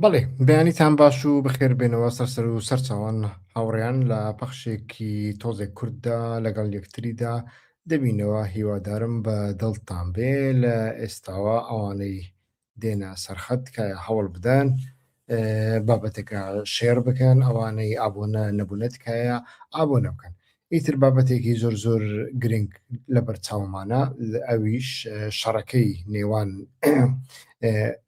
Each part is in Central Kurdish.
بەڵێ بەیانیتان باش و بەخێربێنەوە سەرسەر و سەرچاوان هاوڕێیان لە بەخشێکی تۆزێک کورددا لەگەڵ یەکتریدا دەبینەوە هیوادارم بە دڵتان بێ لە ئێستاوە ئەوانەی دێنە سەرخەت کە هەوڵ بدەن بابەتێکە شێر بکەن ئەوانەی ئابوونە نەبوونەت کایە ئابوو نەبکەن ئیتر بابەتێکی زۆر زۆر گرنگ لە بەرچاومانە ئەویش شەڕەکەی نێوان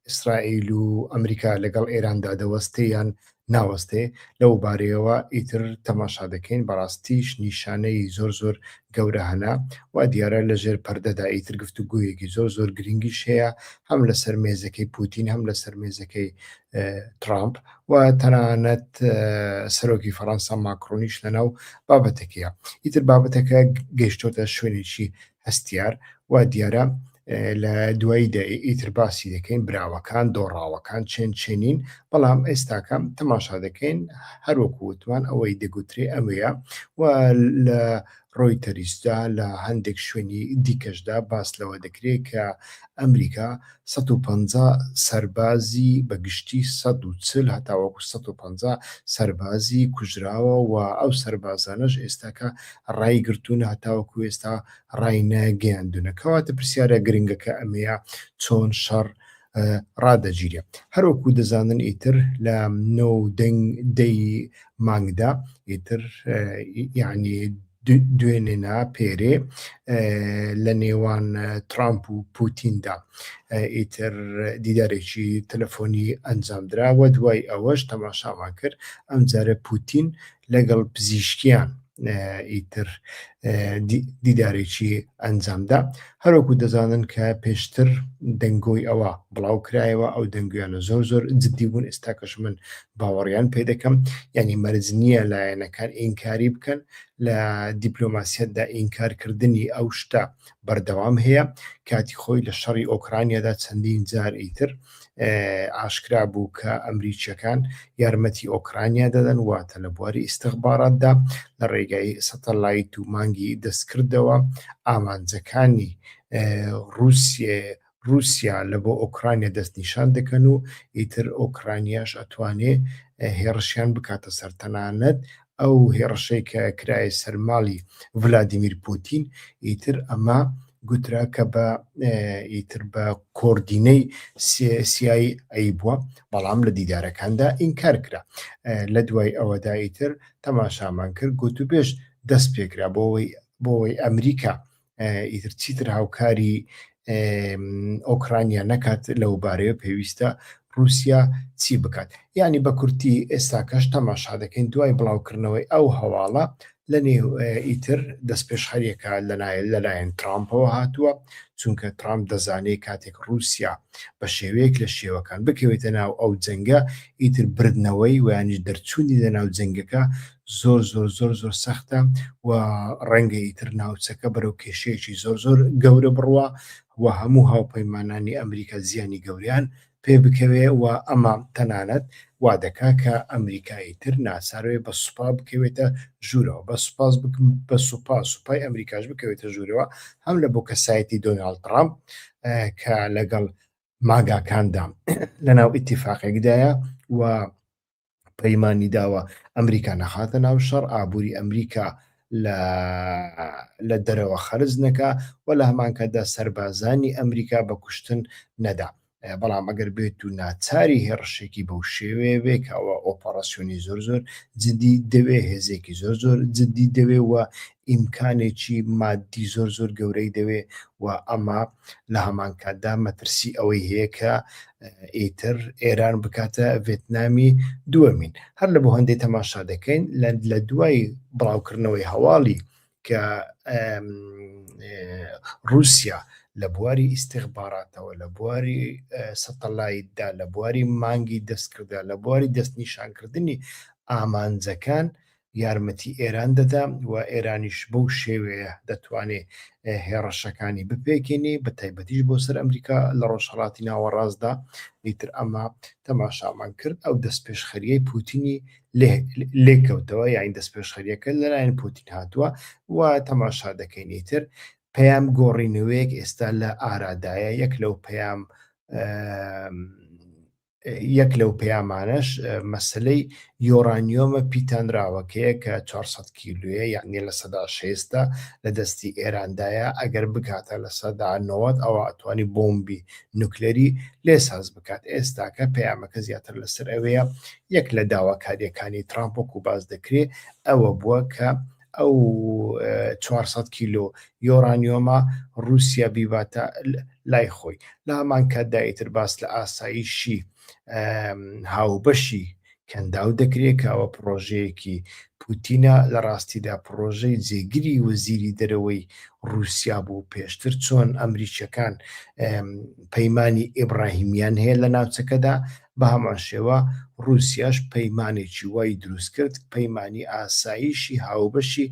ئیسرائیل و ئەمریکا لەگەڵ ئێراندا دەوەستێ یان ناوەستێ لەو بارەیەوە ئیتر تەماشا دەکەین بەڕاستیش نیشانەی زۆر زۆر گەورە هەنا و دیارە لەژێر پەردەدا ئیتر گفتوگویەکی زۆر زۆر گرنگیش هەیە هەم لەسەر مێزەکەی پوتین هەم لەسەر مێزەکەی ترامپ و تەنانەت سەرۆکی فەڕەنسا ماکرۆنیش لەناو بابەتێکیە ئیتر بابەتەکە گەیشتۆتە شوێنێکی هەستیار و دیارە لە دواییدا ئیتر باسی دەکەین براوەکان دۆڕاوەکان چێنین بەڵام ئێستاکەم تەماشا دەکەین هەروەکو وتمان ئەوەی دەگوترێ ئەوەیە و لە ڕۆی تەریستا لە هەندێک شوێنی دیکەشدا باس لەوە دەکرێت کە ئەمریکا 150 سەربازی بەگشتی 140 هەتاوەکو 150 سەربازی کوژراوە و ئەو سەربازانەش ئێستاکە ڕای گرتوون هەتاوەکو ئێستا ڕای نەگەیاندونەکەواتە پرسیارە گرنگەکە ئەمەیە چۆن شەڕ ڕادەگیرێ هەروەکو دەزانن ئیتر لە دەی مانگدا ئیتر یعنی دوێنێنا پێرێ لە نێوان ترامپ و پوتیندا ئیتر دیدارێکی تەلەفۆنی ئەنجامدراوە دوای ئەوەش تەماشامان کرد ئەم جارە پوتین لەگەڵ پزیشکیان ئیتر دیدارێکی ئەنجامدا هەروەکو دەزانن کە پێشتر دەنگۆی ئەوە بڵاو کرایەوە ئەو دەنگویانە زۆر زۆر جددی بوون ئێستاکەش من باوەڕیان پێ دەکەم یعنی مەرج نییە لایەنەکان ئینکاری بکەن لە دیپلۆماسیەتدا ئینکارکردنی ئەو شتە بەردەوام هەیە کاتی خۆی لە شەڕی ئۆکرانیادا چەندین جار ئیتر ئاشکرا بوو کە ئەمریکیەکان یارمەتی ئۆکرانیا دەدەن واتە لە بواری ئیستیخباراتدا لە ڕێگای سەتەلایت و مانگی دەستکردەوە ئامانجەکانی رووسیا لە بۆ ئۆکرانیا دەستنیشان دەکەن و ئیتر ئۆکرانیاش ئەتوانێ هێڕشیان بکاتە سەرتەنانەت ئەو هێڕشەی کە کرایە سەرماڵی ڤلادیمیر پوتین ئیتر ئەمە گوترا کە بە ئیتر بە کۆردینەی سیایی ئەی بووە بەڵام لە دیدارەکاندا ئینکار کرا لە دوای ئەوەدا ئیتر تەماشامان کرد گوت و بێژ دەست پێکرا بۆەوەی ئەمریکا ئیتر چیتر هاوکاری ئۆکرانیا نەکات لەو بارەیە پێویستە رووسیا چی بکات یعنی بە کورتی ئێستاکەش تەماشا دەکەین دوای بڵاوکردنەوەی ئەو هەواڵە لە نێو ئیتر دەست پێشخەریەکە لەلایەن ترامپەوە هاتووە چونکە ترامپ دەزانێت کاتێک رووسیا بە شێوەیەک لە شێوەکان بکەوێتە ناو ئەو جەنگە ئیتر بردنەوەی ویانیش دەرچوونی لە ناو جەنگەکە زۆر زۆر زۆر زۆر سەختە و ڕەنگە ئیتر ناوچەکە بەرەو کێشەیەکی زۆر زۆر گەورە بڕوە و هەموو هاوپەیمانانی ئەمریکا زیانی گەوریان پێ بکەوێ و ئەمە تەنانەت وا دەکا کە ئەمریکایی تر ناساروێ بە سوپا بکەوێتە ژوورەوە بە سوپای ئەمریکاش بکەوێتە ژوورەوە هەم لە بۆ کەسایەتی دۆناڵد ترامپ کە لەگەڵ ماگاکاندا لەناو ئیتیفاقێکدایە و پەیمانی داوە ئەمریکا نەخاتە ناو شەڕ ئابووری ئەمریکا لە دەرەوە خەرج نەکا و لە هەمانکەدا سەربازانی ئەمریکا بە کوشتن نەدا بەڵام ئەگەر بێت و ناچاری هێڕشێکی بەو شێوەیە بێ کەەوە ئۆپەراسیۆنی زۆر زۆر جددی دەوێ هێزێکی زۆر زۆر جددی دەوێ و ئیمکانێکی مادی زۆر زۆر گەورەی دەوێ و ئەمە لە هەمانکاتدا مەترسی ئەوەی هەیە کە ئیتر ئێران بکاتە ڤێتنامی دووەمین هەر لە بۆ هەندێک تەماشا دەکەین لە دوای بڵاوکردنەوەی هەواڵی کە رووسیا لە بواری ئیستیخباراتەوە لە بواری سەتەلایتدا لە بواری مانگی دەستکردا لە بواری دەستنیشانکردنی ئامانجەکان یارمەتی ئێران دەدا و ئێرانیش بەو شێوەیە دەتوانێت هێڕەشەکانی بپێکێنێ بە تایبەتیش بۆ سەر ئەمریکا لە ڕۆژهەڵاتی ناوەڕاستدا ئیتر ئەمە تەماشامان کرد ئەو دەستپێشخەریەی پوتینی لێکەوتەوە یاین دەستپێشخەریەکە لەلایەن پوتین هاتووە و تەماشا دەکەین ئیتر پەیام گۆڕینەوەیەک ئێستا لە ئارادایە یەک لەو پەیام یەک لەو پەیامانەش مەسلەی یۆرانیۆمە پیتانراوەکەیە کە 400 کیلویە، یعنی لە سەدا 6 لە دەستی ئێراندایە، ئەگەر بکاتە لە سەدا 90 ئەوە ئەتوانی بۆمبی نوکلەری لێساز بکات. ئێستاکە پەیامەکە زیاتر لەسەر ئەوەیە. یەک لە داواکاریەکانی ترامپ وەکو باز دەکرێت ئەوە بووە کە ئەو 400 کیلۆ یۆرانیۆمە رووسیا بیباتە لای خۆی. لە هەمان کاتدا ئیتر باس لە ئاسایشی هاوبەشی کەنداو دەکرێت کە ئەوە پرۆژەیەکی پوتینە، لە ڕاستیدا پرۆژەی جێگیری وەزیری دەرەوەی رووسیا بوو پێشتر، چۆن ئەمریکیەکان پەیمانی ئیبراهیمیان هەیە لە ناوچەکەدا، بە هەمان شێوە رووسیاش پەیمانێکی وای دروست کرد، پەیمانی ئاسایشی هاوبەشی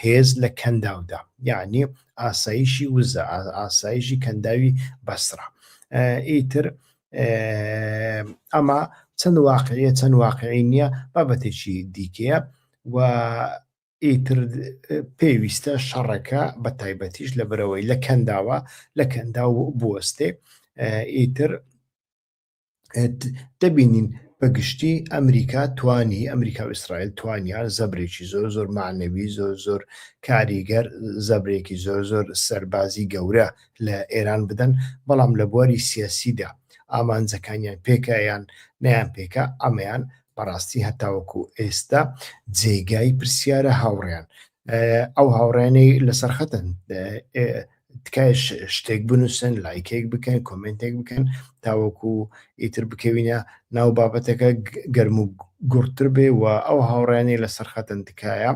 هێز لە کەنداودا، یعنی ئاسایشی وزە، ئاسایشی کەنداوی بەسرا. ئیتر ئەمە چەند واقعیە چەند واقعی نییە، بابەتێکی دیکەیە و ئیتر پێویستە شەڕەکە بە تایبەتیش لە بەرەوەی لە کەنداوە لە کەنداو بوەستێ. ئیتر دەبینین بەگشتی ئەمریکا و ئیسرائیل توانیان زەبرێکی زۆر معنەوی، زۆر کاریگەر، زەبرێکی زۆر سەربازی گەورە لە ئێران بدەن، بەڵام لە بواری سیاسیدا ئامانجەکانیان پێکایان نەیان پێکە، ئەمەیان بەڕاستی هەتاوەکو ئێستا جێگای پرسیارە هاوڕێیان. ئەو هاوڕێنەی لەسەر خەتن، تکای شتێک بنووسن، لایکێک بکەن، کۆمنتێک بکەن، تاوەکو ئیتر بکەوینە ناو بابەتەکە گەرم و گورتتر بێ و ئەو هاوڕێنەی لەسەر خەتن تکایە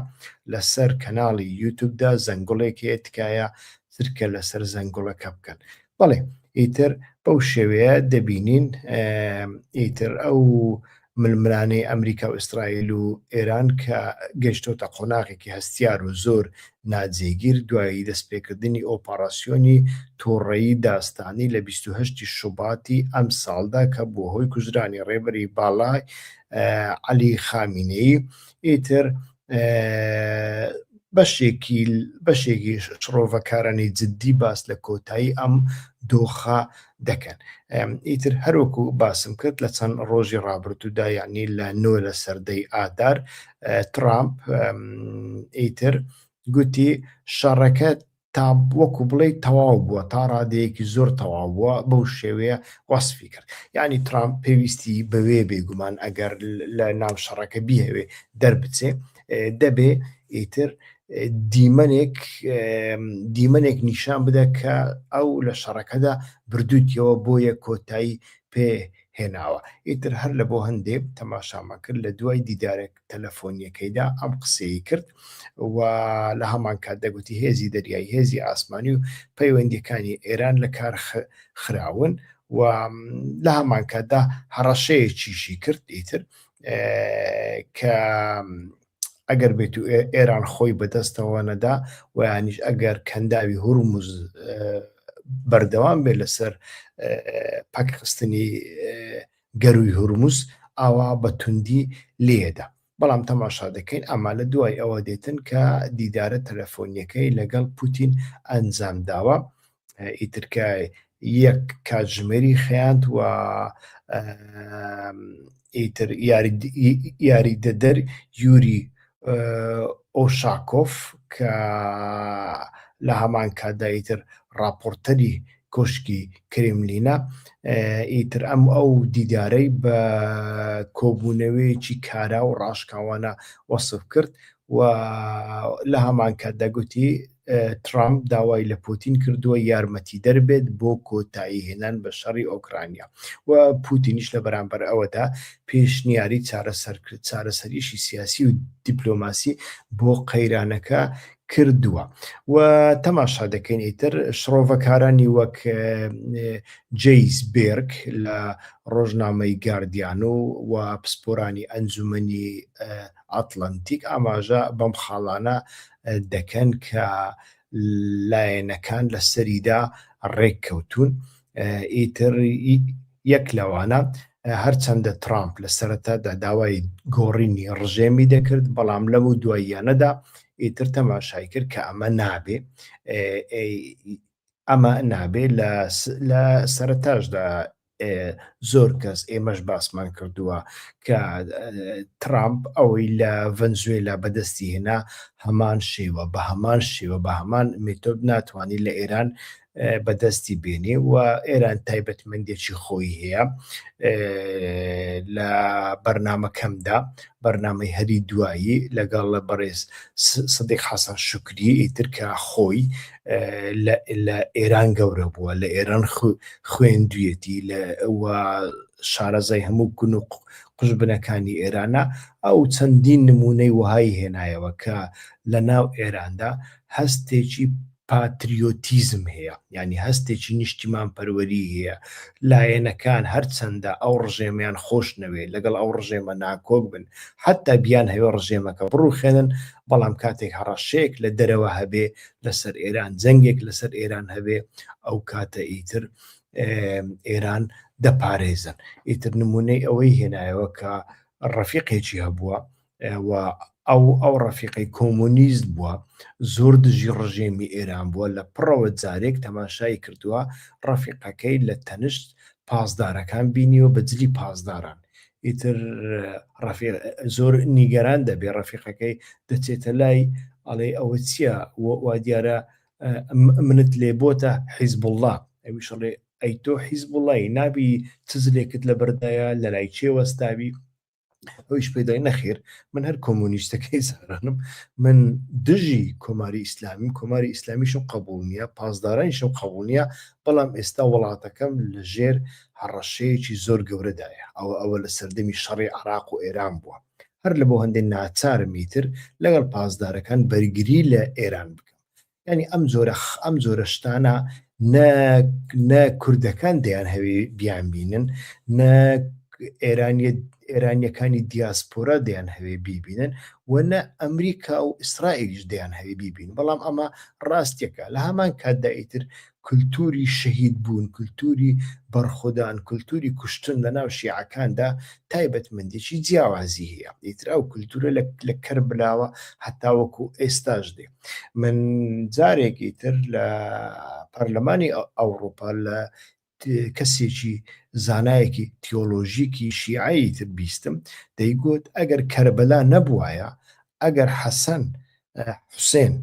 لەسەر کەناڵی یوتیوبدا زەنگوڵێکی تکایە ترکە لەسەر زەنگوڵەکە بکەن. بەڵێ ئیتر بەو شێوەیە دەبینین ئیتر ئەو ململانەی ئەمریکا و ئیسرائیل و ئێران کە گەیشتۆتە قۆناغێکی هەستیار و زۆر ناجێگیر دوایی دەستپێکردنی ئۆپەراسیۆنی تووڕەیی داستانی لە 28 شوباتی ئەم ساڵدا کە بۆ هۆی کوژرانی ڕێبەری باڵای عەلی خامینەیی. ئیتر بەشێکی شڕۆڤەکارانی جددی باس لە کۆتایی ئەم دۆخە دەکەن. ئیتر هەروەکو باسم کرد لە چەند ڕۆژی ڕابردوودا، یعنی لە 9 لە سەردەی ئادار، ترامپ ئیتر گوتی شەڕەکە تا وەکو بڵێ تەواو بووە، تا ڕادەیەکی زۆر تەواو بووە، بەو شێوەیە وەسفی کرد. یعنی ترامپ پێویستی بەوێ بێگومان ئەگەر لە ناو شەڕەکە بیهەوێ دەربچێ، دەبێ ئیتر دیمەنێک نیشان بدە کە ئەو لە شەڕەکەدا بردووتیەوە بۆیە کۆتایی پێهێناوە. ئیتر هەر لە بۆ هەندێک تەماشامان کرد لە دوای دیدارێک تەلەفۆنیەکەیدا ئەم قسەی کرد و لە هەمان کات دەگوتی هێزی دەریایی، هێزی ئاسمانی و پەیوەندیەکانی ئێران لە کار خراون و لە هەمان کاتدا هەڕەشەیەکیشی کرد ئیتر کە ئەگەر بێت و ئێران خۆی بەدەستەوە نەدا و یانیش ئەگەر کەنداوی هورموز بەردەوام بێت لەسەر پاکخستنی گەروی هورموز، ئاوا بە توندی لێدا. بەڵام تەماشا دەکەین ئەمە لە دوای ئەوە دێتن کە دیدارە تەلەفۆنیەکەی لەگەڵ پوتین ئەنجام داوە، ئیترکە یەک کاتژمێری خەیاند و ئیتر یاریدەدەر یوری ئۆشاکۆف کە لە هەمان کاتدا ئیتر راپۆرتەری کۆشکی کرێملینە، ئیتر ئەو دیدارەی بە کۆبوونەوەیەکی کارا و ڕاشکاوانە وەسف کرد و لە هەمان کاتدا گوتی ترامپ داوای لە پوتین کردووە یارمەتی دەربێت بۆ کۆتایی هێنان بە شەڕی ئۆکرانیا و پوتینیش لە بەرامبەر ئەوەدا پێشنیاری چارەسەریشی سیاسی و دیپلۆماسی بۆ قەیرانەکە کردووە. و تەماشا دەکەین ئیتر شڕۆڤەکارانی وەک جەیس بێرک لە ڕۆژنامەی گاردیان و پسپۆرانی ئەنجومەنی ئەتڵەنتیک ئاماژە بەم خاڵانە دەکەن کە لایەنەکان لە سەریدا ڕێککەوتون. ئیتر یەک لەوانە هەرچەندە ترامپ لە سەرەتادا داوای گۆڕینی ڕژێمی دەکرد، بەڵام لەم و دواییانەدا ئیتر تەماشای کرد کە ئەمە نابێ لە سەرەتاشدا زۆر کەس ئێمەش باسمان کردووە کە ترامپ ئەوەی لە ڤەنزوێلا بەدەستی هێنا هەمان شێوە بە هەمان مێتۆد ناتوانانی لە ئێران بەدەستی بێنێ و ئێران تایبەتمەندێکی خۆی هەیە لە بەرنامەکەمدا بەرنامەی هەری دوایی لەگەڵ بەڕێز سەدیق حەسەن شوکری ئیتر کە خۆی لە ئێران گەورە بووە لە ئێران خوێندویەتی شارەزای هەموو گون و قوژبنەکانی ئێرانە ئەو چەندین نمونەی وهای هێنایەوە کە لە ناو ئێراندا هەستێکی پاتریۆتیزم هەیە یعنی هەستێکی نیشتیمان پەروەری هەیە لایەنەکان هەرچەندە ئەو ڕژێمیان خۆش نەوێ لەگەڵ ئەو ڕژێمە ناکۆک بن حتا بیان هەیە ڕژێمەکە بڕوخێنن بەڵام کاتێک هەڕەشەیەک لە دەرەوە هەبێ لەسەر ئێران جەنگێک لەسەر ئێران هەبێ ئەو کاتە ئیتر ئێران دەپارێزن ئیتر نمونەی ئەوەی هێنایەوە کە ڕەفیقێکی هەبووە ئەو ڕەفیقی کۆمونیست بووە زۆر دژی ڕژێمی ئێران بووە لە پڕەوە جارێک تەماشای کردووە ڕەفیقەکەی لە تەنشت پاسدارەکان بینیوە بەجلی پاسداران ئیتر زۆر نیگەران دەبێ ڕەفیقەکەی دەچێتە لای ئەڵێ ئەوە چییە وا دیارە منت لێ بۆتە حیزبوڵڵا ئەویشڵێ ئەی تۆ حیزبوڵڵای نابی چزلێکت لە بەردایە لە لای چێ وەستاوی ئەویش پێدای نەخێر من هەر کۆمونیستەکەی زارانم من دژی کۆماری ئیسلامیشم قبول نییە پاسدارانیشم قبول نییە بەڵام ئێستا وڵاتەکەم لە ژێر هەڕەشەیەکی زۆر گەورەدایە ئەوە لە سەردەمی شەڕی عێراق و ئێران بووە هەر لە بۆ هەندێک ناچارمیتر لەگەڵ پاسدارەکان بەرگری لە ئێران بکەم ینی ئەم جۆرە شتانە نە کوردەکان دەیان هەوێ بیان بینن نە ئێرانیەکانی دیاسپۆرا دەیان هەوێ بیبینن و نە ئەمریکا و ئیسرائیلیش دەیان هەوێ بیبین بەڵام ئەمە ڕاستیەکە لە هەمان کاتدا ئیتر کولتوری شەهید بوون کولتوری بەرخۆدان کولتوری کوشتن لە ناو شیعەکاندا تایبەتمەندێکی جیاوازی هەیە ئیتر ئەو کولتورە لە کەربلاوە هەتا وەکو ئێستاش دێ من جارێکی تر لە پەرلەمانی ئەوڕۆپا لە کەسێکی زانایەکی تیۆلۆژیکی شیعایی تر بیستم دەیگوت ئەگەر کەربەلا نەبوایە ئەگەر حەسەن حوسێن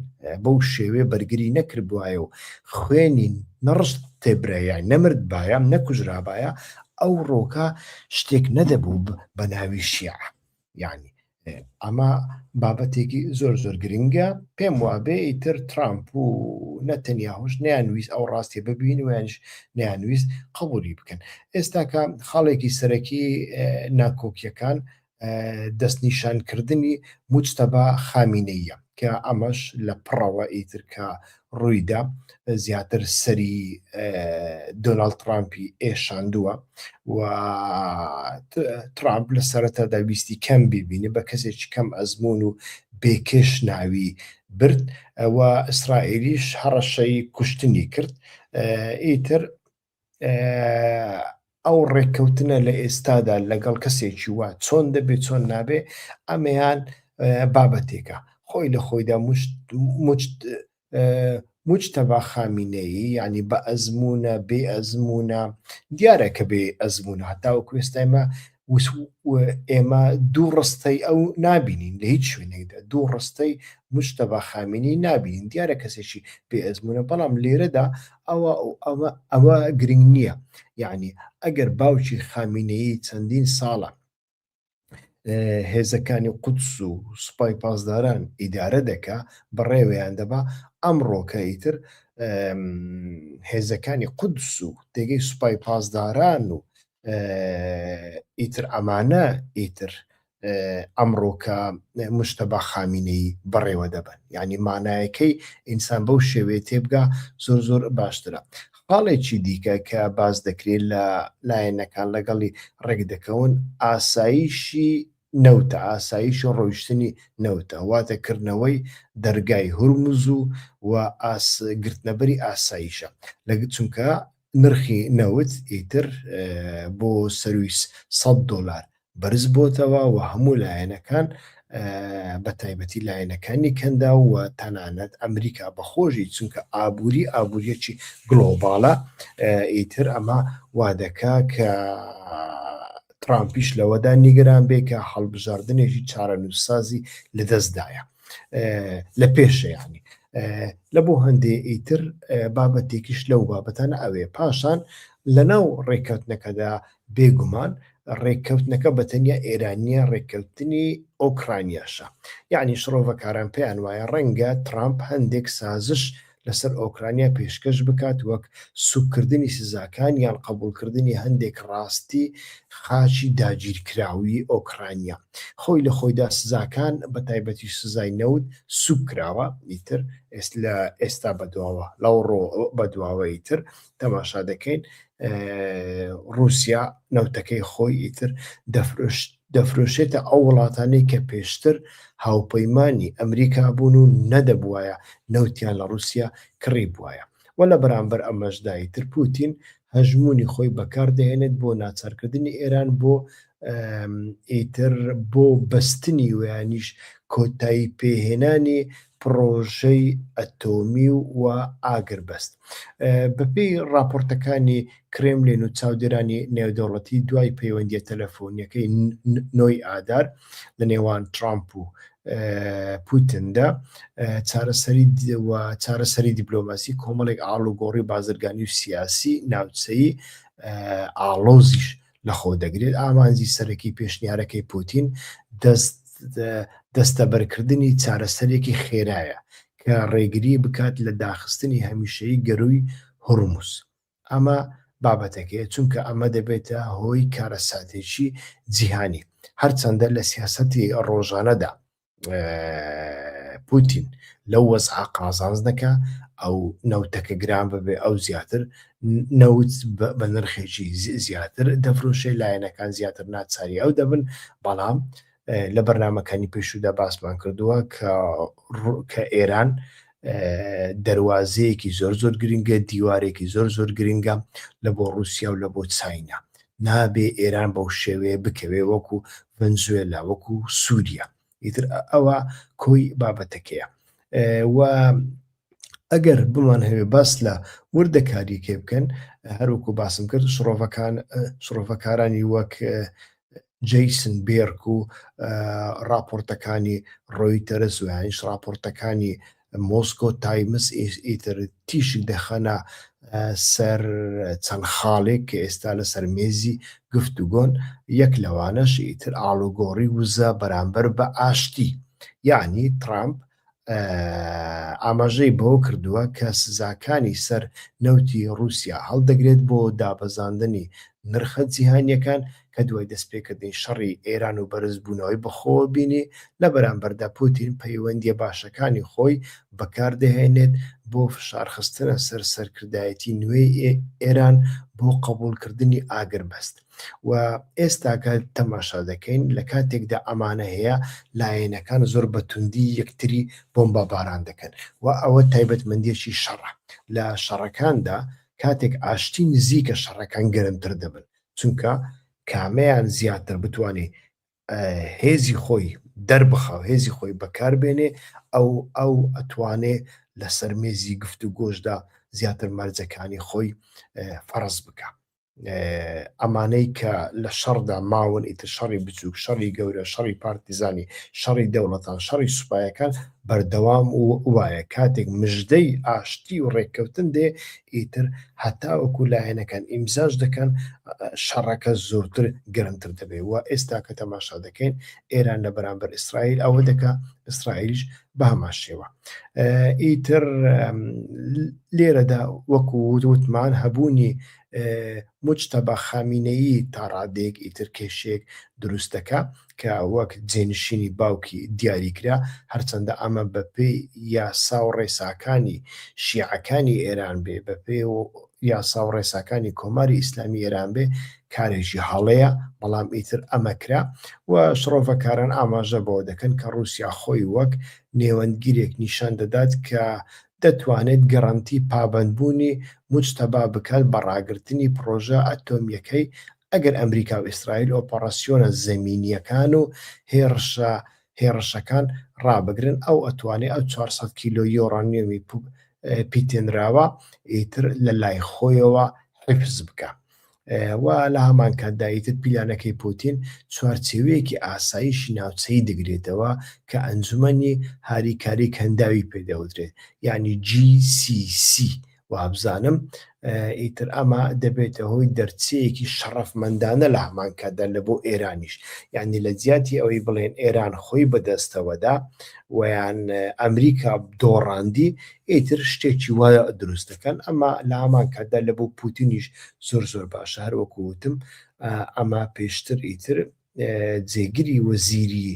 بەو شێوێ بەرگری نەکردبوایە و خوێنی نەڕشت تێبرایە نەمرد باە نەکوژرابایە ئەو ڕۆکە شتێک نەدەبوو بە ناوی شیع یعنی ئەمە بابەتێکی زۆر زۆر گرنگە پێم وابێ ئیتر ترامپ و نەتەنیاهوش نیانویست ئەو ڕاستی ببین ویانش نیانویست قبولی بکەن ئێستاکە خاڵێکی سەرەکی ناکۆکیەکان دەستنیشانکردنی موجتەبا خامینەیە کە ئەمەش لە پڕەوە ئیتر کە ڕوویدا زیاتر سەری دۆناڵد ترامپی ئێشاندووە و ترامپ لە سەرەتادا ویستی کەم ببینێ بە کەسێکی کەم ئەزمون و بێکێش ناوی برد و ئیسرائیلیش هەڕەشەی کوشتنی کرد ئیتر ئەو ڕێککەوتنە لە ئێستادا لەگەڵ کەسێکی وا چۆن دەبێت چۆن نابێ ئەمەیان بابەتێکە خۆی لە خۆیدا موجتەبا خامینەیی ینی بە ئەزمونە بێ ئەزمونە دیارە کە بێ ئەزمونە هەتاوەکو ئێستا ئێمە دوو ڕستەی ئەو نابینین لە هیچ شوێنێکدا دوو ڕستەی موجتەبا خامینەی نابینین دیارە کەسێکی بێ ئەزمونە بەڵام لێرەدا ئەوە گرنگ نییە یعنی ئەگەر باوکی خامینەیی چەندین ساڵە هێزەکانی قودس و سوپای پاسداران ئیدارە دەکا بەڕێوەیان دەبا ئەمڕۆکە ئیتر هێزەکانی قودس و دەگەی سوپای پاسداران و ئیتر ئەمانە ئیتر ئەمڕۆکە موجتەبا خامینەیی بەڕێوە دەبن یعنی مانایەکەی ئینسان بەو شێوێ تێبگا زۆر زۆر باشترە خاڵێکی دیکە کە باز دەکرێت لە لایەنەکان لەگەڵی ڕێک دەکەون ئاسایشی نەوتە ئاسایش و ڕۆیشتنی نەوتە واتەکردنەوەی دەرگای هورمز و گرتنەبەری ئاسایشە چونکە نرخی نەوت ئیتر بۆ سەروی $100 بەرز بۆتەوە و هەموو لایەنەکان بە تایبەتی لایەنەکانی کەندا و تەنانەت ئەمریکا بەخۆشی چونکە ئابوووریەکی گلۆباڵە ئیتر ئەمە وا دەکا کە ترامپیش لەوەدا نیگەران بێ کە هەڵبژاردنێکی چارەنووسسازی لەدەستدایە لە پێشەیانی لە بۆ هەندێ ئیتر بابەتێکیش لەو بابەتانە ئەوێ پاشان لەناو ڕێککەوتنەکەدا بێگومان ڕێککەوتنەکە بەتەنیا ئێرانیە ڕێککەوتنی ئۆکرانیاشە یعنی شڕۆڤەکاران پێیان وایە ڕەنگە ترامپ هەندێک سازش لەسەر ئۆکرانیا پێشکەش بکات وەک سوکردنی سزاکان یان قبولکردنی هەندێک ڕاستی خاچی داگیرکراوی ئۆکرانیا خۆی لە خۆیدا سزاکان بە تایبەتی سزای نەوت سوک کراوە ئیتر ئێستا بەدواوە لەو ڕۆ بەدواوە ئیتر تەماشا دەکەین رووسیا نەوتەکەی خۆی ئیتر دەفرۆشێتە ئەو وڵاتانەی کە پێشتر هاوپەیمانی ئەمریکا بوون و نەدەبوایە نەوتیان لە رووسیا کڕی بواە وە لە بەرامبەر ئەمەشدایی تر پوتین هەژمونی خۆی بەکاردەهێنێت بۆ ناچارکردنی ئێران بۆ ئیتر بۆ بەستنی ویانیش کۆتایی پێهێنانی پرۆژەی ئەتۆمی و ئاگربەست بەپێی راپۆرتەکانی کرێملین و چاودێرانی نێودەوڵەتی دوای پەیوەندیە تەلەفۆنیەکەی نۆی ئادار لە نێوان ترامپ و پوتندا چارەسەری دیپلۆماسی کۆمەڵێک ئاڵوگۆڕی بازرگانی و سیاسی ناوچەیی ئاڵۆزیش لەخۆ دەگرێت ئامانجی سەرەکی پێشنیارەکەی پوتین دەستەبەرکردنی چارەسەرێکی خێرایە کە ڕێگری بکات لە داخستنی هەمیشەیی گەروی هورموز ئەمە بابەتەکەیە چونکە ئەمە دەبێتە هۆی کارەساتێکی جیهانی هەرچەندە لە سیاسەتی ڕۆژانەدا پوتین لەو وەزعە قازانج دەکا ئەو نەوتەکە گران ببێ ئەو زیاتر نەوت بە نرخێکی زیاتر دەفرۆشێ لایەنەکان زیاتر ناچاری ئەو دەبن بەڵام لە بەرنامەکانی پێشودا باسمان کردووە کە ئێران دەواازەیەکی زۆر گرنگە دیوارێکی زۆر گرنگە لە بۆ رووسیا و لە بۆ چاینا نابێ ئێران بەو شێوەیە بکەوێ وەکو ڤەنزوێلا وەکو سووریا ئیتر ئەوە کۆی بابەتەکەیە و ئەگەر بمان هەوێ باس لە وردەکاریکێ بکەن هەروکو باسم کرد شڕۆڤەکارانی وەک جەیسن بێرک و راپۆرتەکانی ڕۆیتەرس و هەنیش راپۆرتەکانی مۆسکۆ تایمس ئیتر تیشک دەخەنە سەر چەند خاڵێک کە ئێستا لە سەرمێزی گفتوگۆن یەک لەوانەش ئیتر ئاڵوگۆڕی وزە بەرامبەر بە ئاشتی یعنی ترامپ ئاماژەی بەوە کردووە کە سزاکانی سەر نەوتی رووسیا هەڵدەگرێت بۆ دابەزاندنی نرخە جیهانیەکان کە دوای دەستپێکردنی شەڕی ئێران و بەرزبوونەوەی بەخۆ بینی لە بەرامبەردا پوتین پەیوەندیە باشەکانی خۆی بەکاردەهێنێت بۆ فشارخستنە سەر سەرکردایەتی نوێی ئێران بۆ قبولکردنی ئاگربەست و ئێستاکە تەماشا دەکەین لە کاتێکدا ئەمانە هەیە لایەنەکان زۆر بەتوندی یەکتری بۆمبەباران دەکەن و ئەوە تایبەتمەندیەکی شەڕە لە شەڕەکاندا کاتێک ئاشتی نزیکە شەڕەکان گەرمتر دەبن چونکە کامەیان زیاتر بتوانێت هێزی خۆی دەربخە هێزی خۆی بەکاربێنێ ئەو ئەتوانێ لە سەرمێزی گفتوگۆشدا زیاتر مەرجەکانی خۆی فەرز بکە ئەمانەی کە لە شەڕدا ماون ئیتر شەڕی بچووک شەڕی گەورە شەڕی پارتیزانی شەڕی دەوڵەتان شەڕی سوپایەکان بەردەوام و وایە کاتێک مژدەی ئاشتی و ڕێککەوتن دێ ئیتر هەتاوەکو لایەنەکان ئیمزاش دەکەن شەڕەکە زۆرتر گەرمتر دەبێ و ئێستا کە تەماشا دەکەین ئێران لە بەرامبەر ئیسرائیل ئەوە دەکا ئیسرائیلیش بە هەماشێوە ئیتر لێرەدا وەکو وتمان هەبوونی مجتەبە خامینەیی تا ڕادێک ئیتر کێشێک دروستەکە کە وەک جێنشینی باوکی دیاریکرا هەرچەندە ئەمە بەپێی یاسا و ڕێساکانی شیعەکانی ئێران بێ بەپێ و یاسا و ڕێساکانی کۆماری ئیسلامی ئێران بێ کارێکی هەڵەیە بەڵام ئیتر ئەمەکرا و شڕۆڤەکاران ئاماژە بەوە دەکەن کە رووسیا خۆی وەک نێوەندگیرێک نیشان دەدات کە دەتوانێت گەڕانتی پابەندبوونی مجتەبا بکات بە ڕاگررتنی پرۆژە ئەتۆمیەکەی ئەگەر ئەمریکا و ئیسرائیل ئۆپەراسیۆنە زەمینیەکان و هێرشە هێرشەکان ڕابگرن ئەو ئەتوانێت ئەو 400 کیلۆ یۆرانیۆمی پیتێنراوە ئیتر لە لای خۆیەوە حفز بکە. و لە هەمان کاتداییتر پیلانەکەی پوتین چوارچێوەیەکی ئاسایشی ناوچەی دەگرێتەوە کە ئەنجومەنی هاریکاری کەنداوی پێدەوترێت یعنی GCC وابزانم ئیتر ئەمە دەبێتە هۆی دەرچەیەکی شەڕەفمەندانە لە هەمان کاتدا لە بۆ ئێرانیش یعنی لە جیاتی ئەوەی بڵێن ئێران خۆی بەدەستەوەدا ویان ئەمریکا دۆڕاندی ئیتر شتێکی وایە دروست دەکەن ئەمە لە هەمان کاتدا لە بۆ پوتینیش زۆر زۆر باشە هەروەکووتم ئەمە پێشتر ئیتر جێگیری وەزیری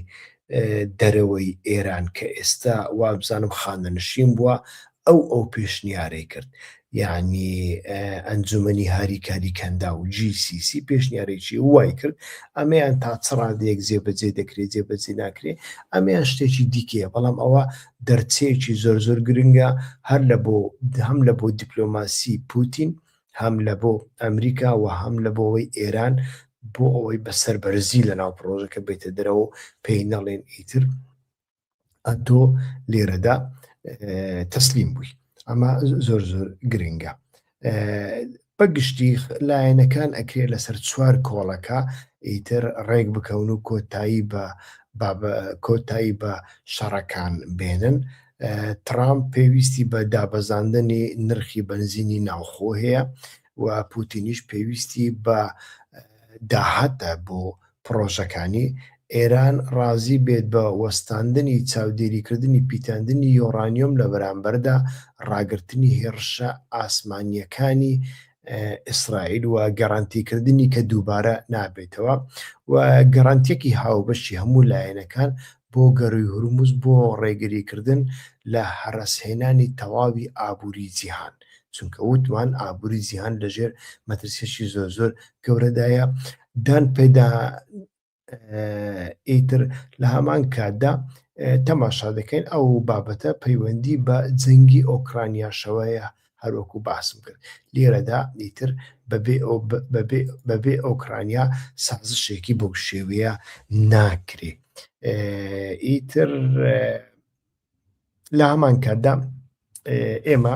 دەرەوەی ئێران کە ئێستا وابزانم خانەنشین بووە ئەو پێشنیارەی کرد یعنی ئەنجومەنی هاریکاری کەندا و GCC پێشنیارێکی وای کرد ئەمەیان تا چڕادەیەک جێبەجێ دەکرێت جێبەجێ ناکرێت ئەمەیان شتێکی دیکەیە بەڵام ئەوە دەرچەیەکی زۆر زۆر گرنگە هەر هەم لە بۆ دیپلۆماسی پوتین هەم لە بۆ ئەمریکا و هەم لە بۆەوەی ئێران بۆ ئەوەی بەسەربەرزی لە ناو پرۆژەکە بێتە دەرەوە پێی نەڵێن ئیتر ئەتۆ لێرەدا تەسلیم بووی ئەمە زۆر زۆر گرنگە. بەگشتی لایەنەکان ئەکرێت لەسەر 4 کۆڵەکە ئیتر ڕێک بکەون و کۆتایی بە شەڕەکان بێنن. ترامپ پێویستی بە دابەزاندنی نرخی بنزینی ناوخۆ هەیە و پوتینیش پێویستی بە داهاتە بۆ پرۆژەکانی ئێران ڕازی بێت بە وەستاندنی چاودێریکردنی پیتاندنی یۆرانیۆم لە بەرامبەردا ڕاگررتنی هێرشە ئاسمانیەکانی ئیسرائیل و گەڕانتیکردنی کە دووبارە نابێتەوە و گەڕانتیەکی هاوبەشی هەموو لایەنەکان بۆ گەڕووی هورموز بۆ ڕێگریکردن لە هەرەسهێنانی تەواوی ئابووری جیهان چونکە وتمان ئابووری جیهان لەژێر مەترسیەکی زۆر زۆر گەورەدایە دان پێدا ئیتر لە هەمان کاتدا تەماشا دەکەین ئەو بابەتە پەیوەندی بە جەنگی ئۆکرانیاشەوەیە هەروەکو باسم کرد لێرەدا ئیتر بەبێ ئۆکرانیا سازشێکی بۆ شێوەیە ناکرێ ئیتر لە هەمان کاتدا ئێمە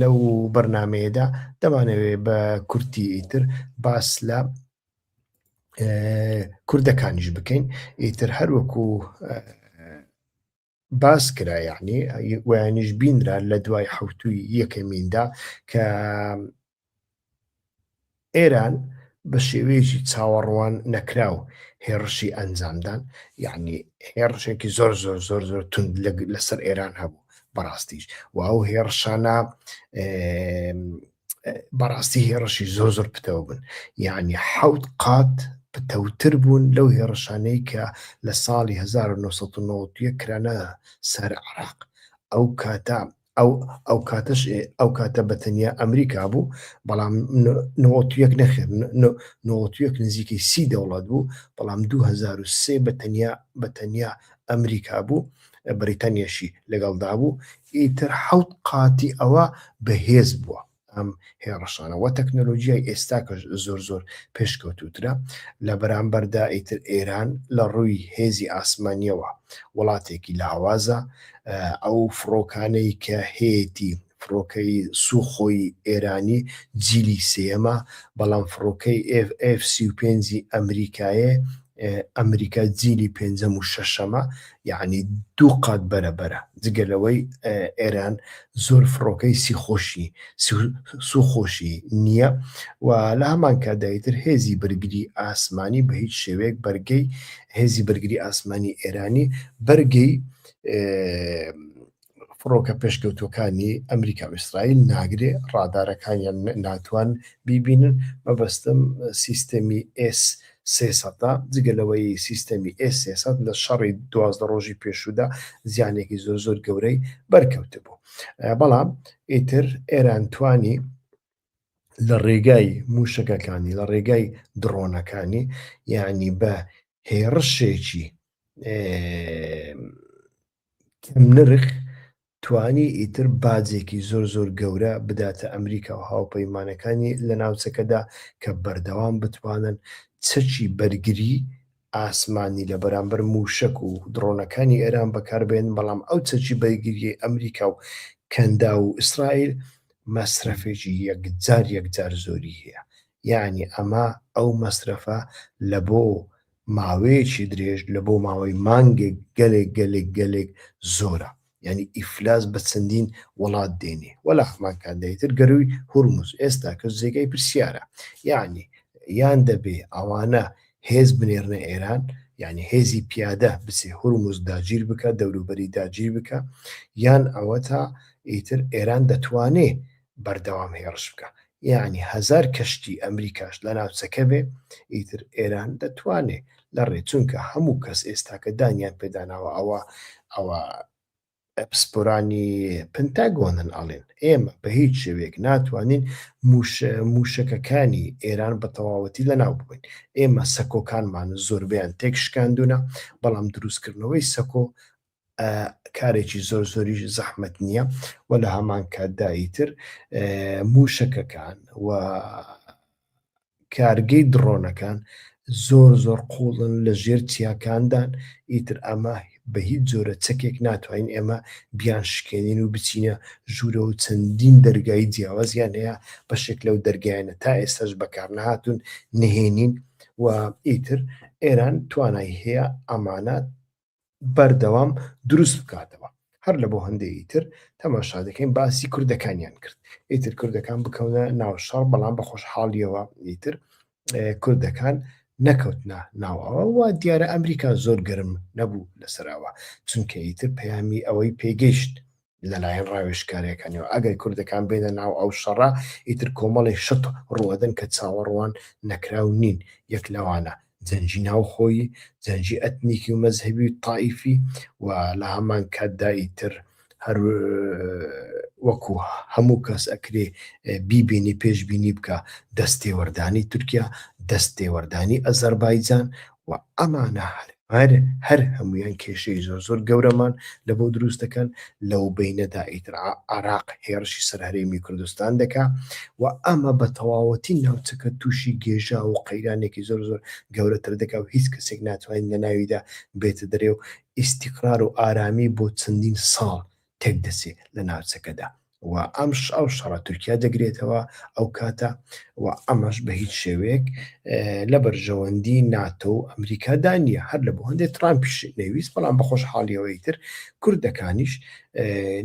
لەو بەرنامەیەدا دەمانەوێت بە کورتی ئیتر باس لە کوردەکانیش بکەین ئیتر هەروەکو باس کرا یعنی ویانیش بینرا لە دوای حوتوی یەکەمیندا کە ئێران بە شێوەیەکی چاوەڕوان نەکراو هێرشی ئەنجامدان یعنی هێرشێکی زۆر زۆر زۆر زۆر تند لەسەر ئێران هەبوو بەڕاستیش و ئەو هێرشانە بەڕاستی هێرشی زۆر زۆر پتەوە بن یعنی 7 قات پتەوتر بوون لەو هێرشانەی کە لە ساڵی 1990 کرانە سەر عێراق ئەو کاتە بەتەنیا ئەمریکا بوو بەڵام 91 نەخێر 91 نزیکەی 30 دەوڵەت بوو بەڵام 2003 بەتەنیا ئەمریکا بوو بریتانیاشی لەگەڵدا بوو ئیتر 7 قاتی ئەوە بەهێز بووە ئەم هێرشانەوە تەکنۆلۆژیای ئێستا کە زۆر زۆر پێشکەوتوترە لە بەرامبەردا ئیتر ئێران لە ڕووی هێزی ئاسمانیەوە وڵاتێکی لاوازە ئەو فڕۆکانەی کە هەیەی فڕۆکەی سوخۆی ئێرانی جیلی سێمە بەڵام فڕۆکەی F-35 ئەمریکایە ئەمریکا جیلی 5 و 6ەمە یعنی 2 قات بەرەبەرە جگەلەوەی ئێران زۆر فڕۆکەی سوخۆشی نییە و لە هەمان کاتدایتر هێزی بەرگری ئاسمانی بە هیچ شێوەیەک بەرگەی هێزی بەرگری ئاسمانی ئێرانی بەرگەی فڕۆکە پێشکەوتوەکانی ئەمریکا و ئیسرائیل ناگرێ ڕادارەکانیان ناتوان بیبینن مەبەستم سیستەمی S300 جگەلەوەی سیستەمی S300 لە شەڕی 12 ڕۆژی پێشودا زیانێکی زۆر زۆر گەورەی بەرکەوتە بوو بەڵام ئیتر ئێران توانی لە ڕێگای موشکەکانی لە ڕێگای درۆنەکانی یعنی بە هێرشێکی کەم نرخ توانی ئیتر باجێکی زۆر زۆر گەورە بداتە ئەمریکا و هاوپەیمانەکانی لە ناوچەکەدا کە بەردەوام بتوانن چەکی بەرگری ئاسمانی لە بەرامبەر موشک و درۆنەکانی ئێران بەکاربێن، بەڵام ئەو چەکی بەرگریی ئەمریکا و کەندا و ئیسرائیل مەسرەفێکی یەکجار زۆری هەیە. یعنی ئەمە ئەو مەسرەفە لە بۆ ماوەیەکی درێژ لە بۆ ماوەی مانگێک گەلێک زۆرە. یعنی ئیفلاس بە چەندین وڵات دێنێ وەلا هەمان کاتدایتر گەروی هورموز ئێستا کە جێگەی پرسیارە. یعنی یان دەبێ ئەوانە هێز بنێرنە ئێران، یعنی هێزی پیادە بچێ هورموز داگیر بکە، دەوروبەری داگیر بکە، یان ئەوە تا ئیتر ئێران دەتوانێ بەردەوام هێڕش بکە. یعنی هەزار کەشتی ئەمریکاش لە ناوچەکە بێ، ئیتر ئێران دەتوانێ لە ڕێ، چونکە هەموو کەس ئێستاکە دانیان پێداناوە ئەوە پسپۆرانی پنتاگۆنن ئەڵێن ئێمە بە هیچ شێوەیەک ناتوانین موشەکەکانی ئێران بە تەواوەتی لەناو ببین. ئێمە سەکۆکانمان زۆربیان تێکشکاندونە، بەڵام دروستکردنەوەی سەکۆ کارێکی زۆریش زەحمەت نییە، و لە هەمان کاتداییتر موشەکەکان و کارگەی درۆنەکان زۆر قوڵن لە ژێر چیاکاندان. ئیتر ئەمە بە هیچ جۆرە چەکێک ناتوانین ئێمە بیان شکێنین و بچینە ژوورە و چەندین دەرگای جیاوازیان هەیە بەشێک لەو دەرگایانە تا ئێستاش بەکار نەهاتوون نهێنین، و ئیتر ئێران توانای هەیە ئەمانە بەردەوام دروست بکاتەوە. هەر لە بۆ هەندێکی تر تەماشا دەکەین باسی کوردەکانیان کرد، ئیتر کوردەکان بکەونە ناو شەڕ، بەڵام بە خۆشحاڵیەوە ئیتر کوردەکان نەکەوتنە ناوەوە، و دیارە ئەمریکا زۆر گەرم نەبوو لەسەراوە، چونکە ئیتر پەیامی ئەوەی پێگەیشت لەلایەن ڕاوێژکاریەکانیەوە ئەگەر کوردەکان بێنە ناو ئەو شەڕە، ئیتر کۆمەڵی شت ڕوەدەن کە چاوەڕوان نەکراو نین. یەک لەوانە جەنجی ناوخۆیی، جەنجی ئەتنیکی و مەزهبی و تائیفی، و لە هەمان کاتدا ئیتر هەر وەکو هەموو کەس ئەکرێ بیبینی پێشبینی بکە دەستێوەردانی تورکیا، دەستێوەردانی ئەزەربایجان، و ئەمانە هەر هەمویان کێشەی زۆر گەورەمان لە بۆ دروست دەکەن. لەو بینەدا ئیتر عێراق هێرشی سەر هەرێمی کوردستان دەکا، و ئەمە بە تەواوەتی ناوچەکە تووشی گێژا و قەیرانێکی زۆر گەورەتر دەکا، و هیچ کەسێک ناتوانین لە ناویدا بێتە دەرێ و ئیستیقرار و ئارامی بۆ چەندین ساڵ تێک دەچێ لە ناوچەکەدا. و ئەو شەڕە تورکیا دەگرێتەوە ئەو کاتە، و ئەمەش بە هیچ شێوەیەک لە بەرژەوەندی ناتۆ و ئەمریکادا نیە، هەر لە بۆ هەندێک ترامپیش نەویست، بەڵام بە خۆشحاڵیەوەی تر کوردەکانیش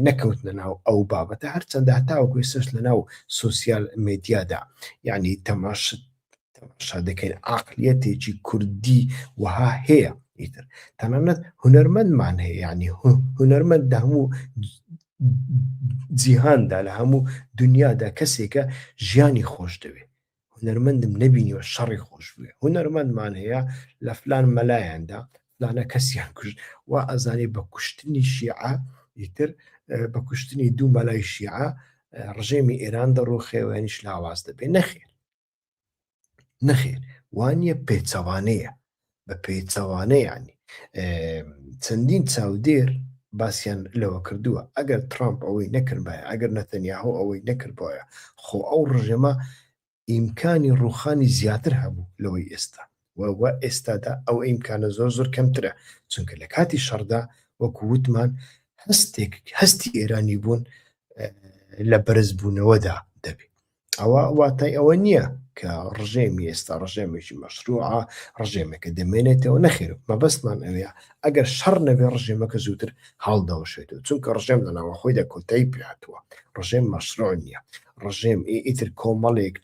نەکەوتنە ناو ئەو بابەتە، هەرچەندە هەتاوەکو ئێستاش لە ناو سۆسیال مێدیادا یعنی تەماشا دەکەین عاقلیەتێکی کوردی وها هەیە. ئیتر تەنانەت هونەرمەندمان هەیە، یعنی هونەرمەند لە هەموو جیهاندا لە هەموو دنیادا کەسێکە ژیانی خۆش دەوێت. هونەرمەندم نەبینیوە شەڕی خۆش بوێ. هونەرمەندمان هەیە لە فلان مەلایەندا فلانە کەسیان کوشت، و ئەزانێ بە کوشتنی شیعە، ئیتر بە کوشتنی دوو مەلای شیعە ڕژێمی ئێران دەڕۆخێوێنیش لاواز دەبێت. نەخێر وانە پێچەوانەیە، بە پێچەوانەیە. ینی چەندین چاودێر باسییان لەوە کردووە ئەگەر ترامپ ئەوەی نەکردبایە، ئەگەر نەتەنیاهۆ ئەوەی نەکردبایە، خۆ ئەو ڕژێمە ئیمکانی ڕوخانی زیاتر هەبوو لەوەی ئێستا، وە ئێستادا ئەو ئیمکانە زۆر کەمترە، چونکە لە کاتی شەڕدا وەکو وتمان هەستی ئێرانی بوون لە بەرزبوونەوەدا دەبێت. ئەوە واتای ئەوە نییە کە ڕژێمی ئێستا ڕژێمێکی مەشروعە، ڕژێمێکە دەمێنێتەوە. نەخێر مەبەستمان ئەوەیە ئەگەر شەڕ نەبێ ڕژێمەکە زووتر هەڵدەوەشێتەوە، چونکە ڕژێم لەناوە خۆیدا کۆتایی پێهاتووە. ڕژێم مەشروع نییە، ڕژێم ئیتر کۆمەڵێک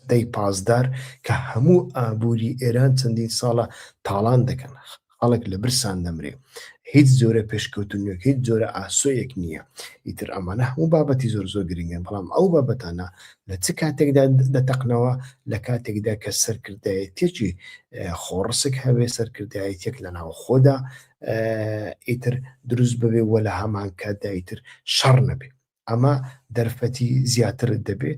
دەی پازدار کە هەموو ئابووری ئێران چەندین ساڵە تاڵان دەکەن، خەڵک لە برسان دەمرێ، هیچ جۆرە پێشکەوتنیەک هیچ جۆرە ئاسۆیەک نییە. ئیتر ئەمانە هەموو بابەتی زۆر گرنگن، بەڵام ئەو بابەتانە لە چ کاتێکدا دەتەقنەوە؟ لە کاتێکدا کە سەرکردایەتێکی خۆڕسک هەبێ، سەرکردایەتێک لە ناو خۆدا ئیتر دروست ببێ، وە لە هەمان کاتدا ئیتر شەڕ نەبێ. ئەمە دەرفەتی زیاتر دەبێ.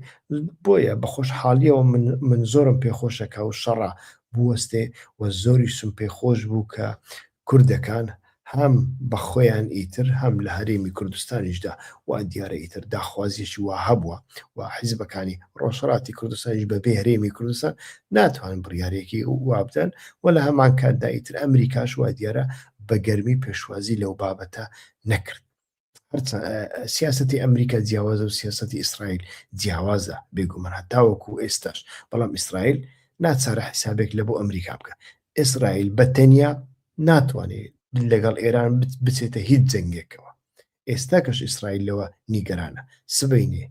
بۆیە بە خۆشحاڵیەوە من زۆرم پێخۆشە کە ئەو شەڕە بوەستێ، و زۆری سم پێخۆش بوو کە کوردەکان هەم بە خۆیان ئیتر هەم لە هەرێمی کوردستانیشدا وا دیارە ئیتر داخوازیەکی وا هەبووە و حیزبەکانی ڕۆژهەڵاتی کوردستانیش بەبێ هەرێمی کوردستان ناتوانن بڕیارێکی وا بدەن و لە هەمان کاتدا ئیتر ئەمریکاش وا دیارە بە گەرمی پێشوازی لەو بابەتە نەکرد. سیاسەتی ئەمریکا جیاوازە و سیاسەتی ئیسرائیل جیاوازە بێگومان هەتاوەکو ئێستاش، بەڵام ئیسرائیل ناچارە حیسابێک لە بۆ ئەمریکا بکە. ئیسرائیل بەتەنیا ناتوانێت لەگەڵ ئێران بچێتە هیچ جەنگێکەوە. ئێستا کەش ئیسرائیل لەوە نیگەرانە سبەینێ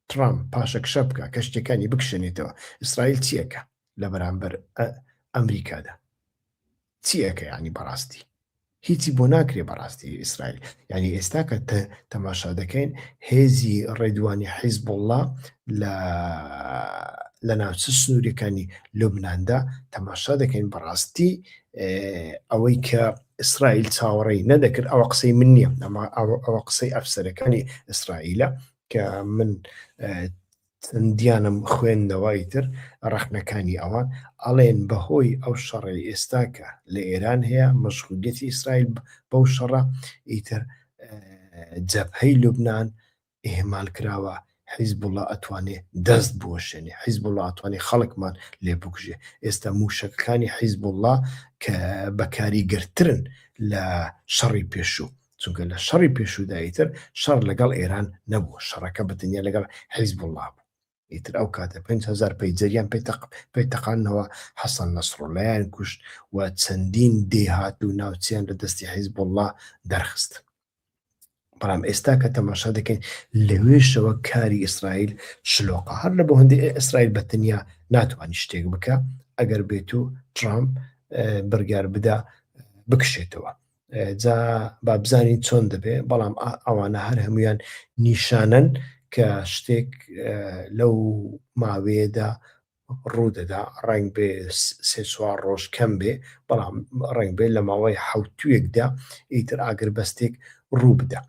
ترامپ پاشەک شە بکە کە شتەکانی بکشێنێتەوە. ئیسرائیل چیەکە لە بەرامبەر ئەمریکادا؟ چیەکە ینی بەڕاستی؟ هیچی بۆ ناکرێ بەڕاستی ئیسرائیل. ینی ئێستا کە تەماشا دەکەین هێزی ڕێدوانی حیزبوڵڵا لە ناوچە سنووریەکانی لوبناندا تەماشا دەکەین بەڕاستی ئەوەی کە ئیسرائیل چاوەڕێی نەدەکرد. ئەوە قسەی من نییە، ئەوە قسەی ئەفسەرەکانی ئیسرائیلە کە من چەندیانم خوێندەوەی تر ڕەخنەکانی ئەوان ئەڵێن بەهۆی ئەو شەڕی ئێستاکە لە ئێران هەیە مەشغولیەتی ئیسرائیل بەو شەڕە ئیتر جەبهەی لوبنان ئێمال کراوە. حیزبوڵڵا ئەتوانێ دەست بوەشێنێ، حیزبوڵڵا ئەتوانێ خەڵکمان لێ بکوژێ. ئێستا موشەکەکانی حیزبوڵڵا کە بەکاریگرترن لە شەڕی پێشوو، چونکە لە شەڕی پێشووداییتر شەڕ لەگەڵ ئێران نەبووە، شەڕەکە بەتەنیا لەگەڵ حیزبوڵڵا بوو. ئیتر ئەو کاتە 5,000 پەیجەریان پێی حەسەن نەسڕوڵایان کوشت و چەندین دێهات و ناوچیان لە دەستی حیزبوڵڵا دەرخست. بەڵام ئێستا کە تەماشا دەکەین لەوێشەوە کاری ئیسرائیل شلۆقە. هەر لە بۆ هەندێک ئیسرائیل بەتەنیا ناتوانانی شتێک بکە ئەگەر بێت و ترامپ بڕیار بدا بکشێتەوە. جا با بزانین چۆن دەبێ، بەڵام ئەوانە هەر هەمویان نیشانن کە شتێک لەو ماوەیەدا ڕوودەدا. ڕنگ بێ 3-4 ڕۆژ کەم بێ، بەڵام ڕنگ بێ لە ماوەی حوتوێکدا ئیتر ئاگربەستێک ڕوو بدە.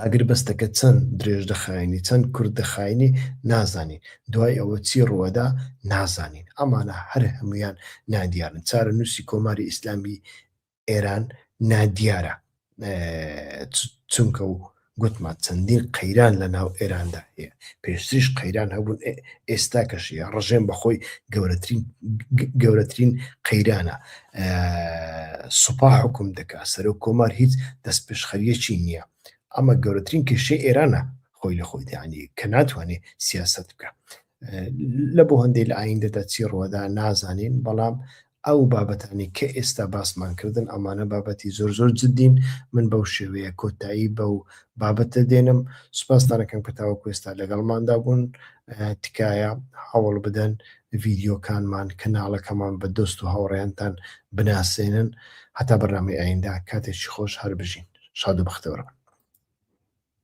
ئاگربەستەکە چەند درێژ دەخاینی چەند کورد دەخاینی نازانین، دوای ئەوە چی ڕووەدا نازانین. ئەمانە هەر هەمویان نادیارن. چارە نووسی کۆماری ئیسلامی ئێران نادیارە، چونکە و گوتمان چەندین قەیران لە ناو ئێراندا هەیە، پێشتریش قەیران هەبوون، ئێستا کەشیە ڕژێم بەخۆی گەورەترین قەیرانە. سوپا حکوم دەکا، سەرۆک کۆمار هیچ دەست پێشخەریەکی نییە. ئەمە گەورەترین کێشەی ئێرانە خۆی لە خۆی دانی کە ناتوانێت سیاست بکە. لە بۆ هەندێک لە ئایندەدا چی ڕوەدا نازانین، بەڵام ئەو بابەتانی کە ئێستا باسمان کردن ئەمانە بابەتی زۆر جددین. من بەو شێوەیە کۆتایی بەو بابەتە دێنم. سوپاسدانەکەم کە تاوەکو ئێستا لەگەڵماندا بوون. تکایە هەوڵ بدەن ڤیدیۆکانمان کەناڵەکەمان بە دۆست و هاوڕێیانتان بناسێنن. هەتا بەرنامەی ئایندا کاتێکی خۆش هەر بژین. شاد و بەختەوەرە.